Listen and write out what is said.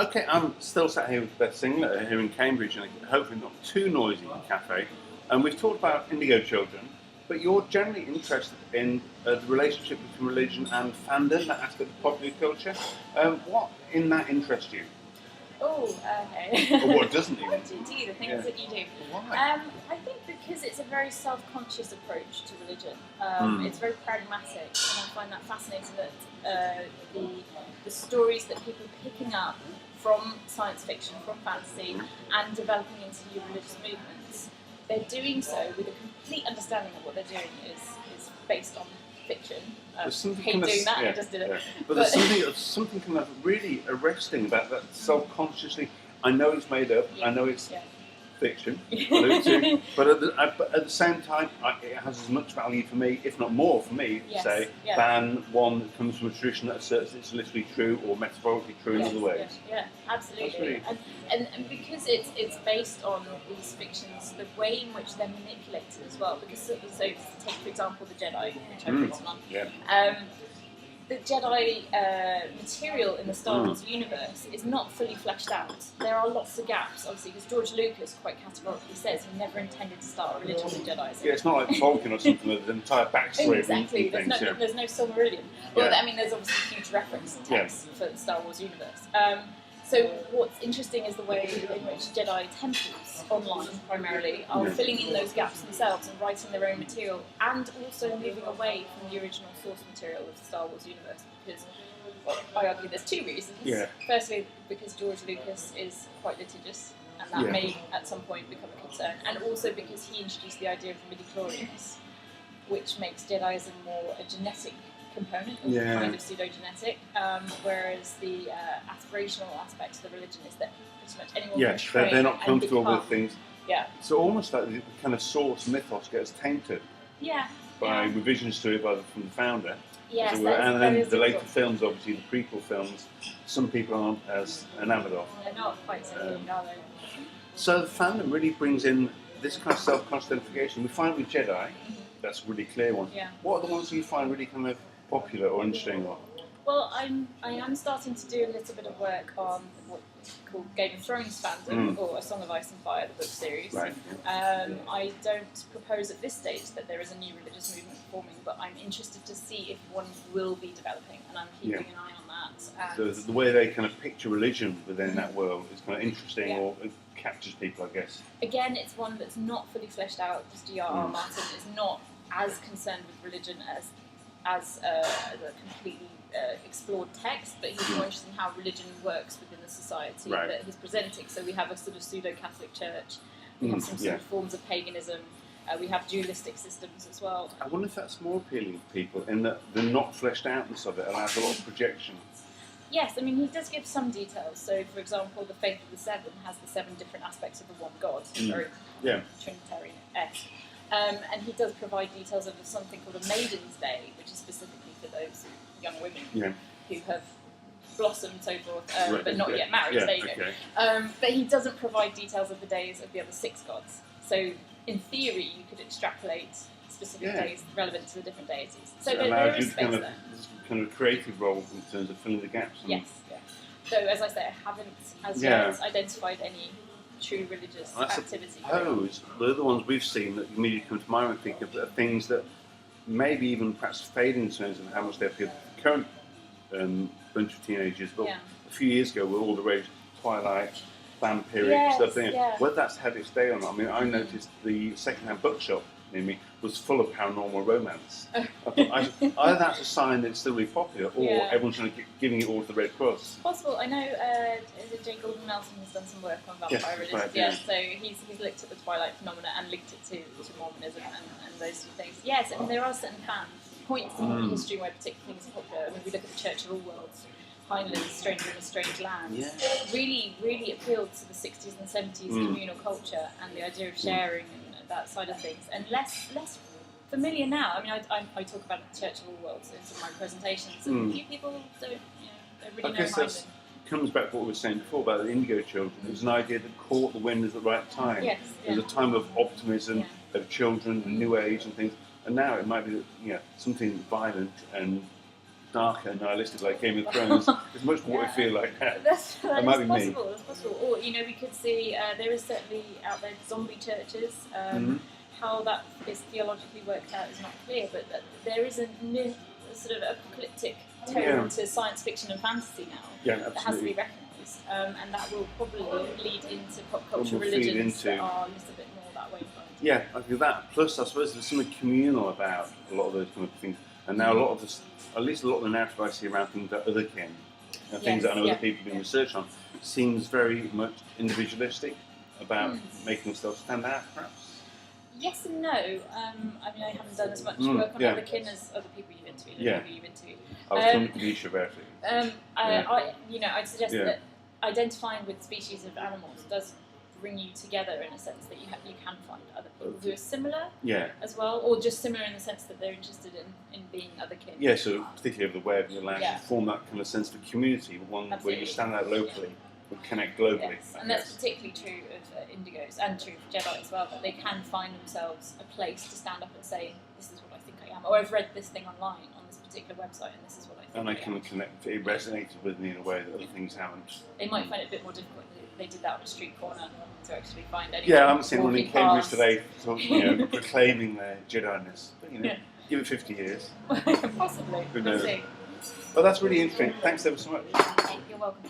Okay, I'm still sat here with Beth Singler here in Cambridge, and hopefully not too noisy cafe. And we've talked about indigo children, but you're generally interested in the relationship between religion and fandom, that aspect of popular culture. What in that interests you? Oh, okay. Or what doesn't you? What do you do? The things that you do. Why? I think because it's a very self-conscious approach to religion. It's very pragmatic, and I find that fascinating that the stories that people are picking up from science fiction, from fantasy, and developing into new religious movements, they're doing so with a complete understanding that what they're doing is based on fiction. I hate doing that, I just did it. Yeah. But there's something kind of really arresting about that self-consciously. I know it's made up, I know it's fiction, but at the same time, it has as much value for me, if not more for me, than one that comes from a tradition that asserts it's literally true or metaphorically true in other ways. Yeah, absolutely. And because it's based on these fictions, the way in which they're manipulated as well. Because so take for example the Jedi, which I've written on. The Jedi material in the Star Wars universe is not fully fleshed out. There are lots of gaps, obviously, because George Lucas quite categorically says he never intended to start a religion with Jedi. Yeah, it's not like Tolkien or something with an entire backstory. Exactly, there's no Silmarillion. Well, I mean, there's obviously a huge reference text for the Star Wars universe. So what's interesting is the way in which Jedi temples, online primarily, are filling in those gaps themselves and writing their own material, and also moving away from the original source material of the Star Wars universe, because I argue there's two reasons. Firstly, because George Lucas is quite litigious, and that may at some point become a concern, and also because he introduced the idea of the midi-chlorians, which makes Jediism more a genetic component, kind of pseudo-genetic, whereas the aspirational aspect of the religion is that pretty much anyone can train they're not comfortable become, with things. So almost like the kind of source mythos gets tainted by revisions to it from the founder. Yes, and then the later films, obviously the prequel films, some people aren't as enamoured of. They're not quite so good, are they? So the fandom really brings in this kind of self-conscious identification. We find with Jedi, that's a really clear one. What are the ones you find really kind of popular or interesting? Well, I am starting to do a little bit of work on what's called Game of Thrones fandom, or A Song of Ice and Fire, the book series. I don't propose at this stage that there is a new religious movement forming, but I'm interested to see if one will be developing, and I'm keeping an eye on that. So the way they kind of picture religion within that world is kind of interesting, or it captures people, I guess. Again, it's one that's not fully fleshed out, because J.R.R. Martin is not as concerned with religion as a completely explored text, but he's more interested in how religion works within the society that he's presenting. So we have a sort of pseudo-Catholic church, we have some sort of forms of paganism, we have dualistic systems as well. I wonder if that's more appealing to people, in that the not fleshed outness of it allows a lot of projection. Yes, I mean, he does give some details. So, for example, the Faith of the Seven has the 7 different aspects of the one God, very Trinitarian-esque. And he does provide details of something called a Maiden's Day, which is specifically for those young women who have blossomed, so forth, but not yet married. There you go. But he doesn't provide details of the days of the other 6 gods. So, in theory, you could extrapolate specific days relevant to the different deities. So there is space there. Kind of creative role in terms of filling the gaps. Yes. So, as I say, I haven't as yet identified any true religious activity. I suppose the other ones we've seen that immediately come to mind, I think, are things that maybe even perhaps fade in terms of how much they appeal to the current bunch of teenagers. But a few years ago, with all the rage, Twilight, vampiric stuff, whether that's had its day or not. I mean, I noticed the second-hand bookshop near me was full of paranormal romance. Either that's a sign that it's still really popular, or everyone's kind of giving it all to the Red Cross. It's possible. I know J. Gordon Melton has done some work on vampire religion. So he's looked at the Twilight phenomena and linked it to Mormonism and those two things. Yes, I mean, there are certain points in history where particular things are popular. I mean, we look at the Church of All Worlds, Heinlein's Stranger in a Strange Land, really appealed to the 60s and 70s communal culture and the idea of sharing and that side of things, and less familiar now. I mean, I talk about the Church of All Worlds in some of my presentations, and few people don't really know behind it. Comes back to what we were saying before about the indigo children. There's an idea that caught the wind at the right time. There's a time of optimism, of children, and new age and things. And now it might be something violent and darker and nihilistic like Game of Thrones. It's much more what I feel like that. That might is be possible. me. It's possible. Or we could see there is certainly out there zombie churches. How that is theologically worked out is not clear, but there is a sort of apocalyptic tone to science fiction and fantasy now that has to be recognised, and that will probably lead into pop culture religions that are a little bit more that way. Yeah, I think that. Plus, I suppose there's something communal about a lot of those kind of things, and now a lot of this, at least a lot of the narrative I see around things like other kin, and things that I know other people have been research on, seems very much individualistic about making themselves stand out, perhaps. Yes and no. I mean, I haven't done as much work on other kin as other people you've interviewed. People you've interviewed. I was talking to Nisha about it. I'd suggest that identifying with species of animals does bring you together in a sense that you can find other people who are similar as well, or just similar in the sense that they're interested in being other kin. Yeah, so particularly over the web, you're allowed to form that kind of sense of community, one where you stand out locally. Connect globally. Yes. And that's particularly true of indigos and true of Jedi as well, that they can find themselves a place to stand up and say, this is what I think I am, or I've read this thing online on this particular website and this is what I think and I can connect, it resonated with me in a way that other things haven't. They might find it a bit more difficult if they did that on a street corner to actually find anyone. Yeah, I haven't seen one in Cambridge today proclaiming their Jedi-ness, but give it 50 years. Possibly. Who knows? Well, that's really interesting. Thanks ever so much. You're welcome.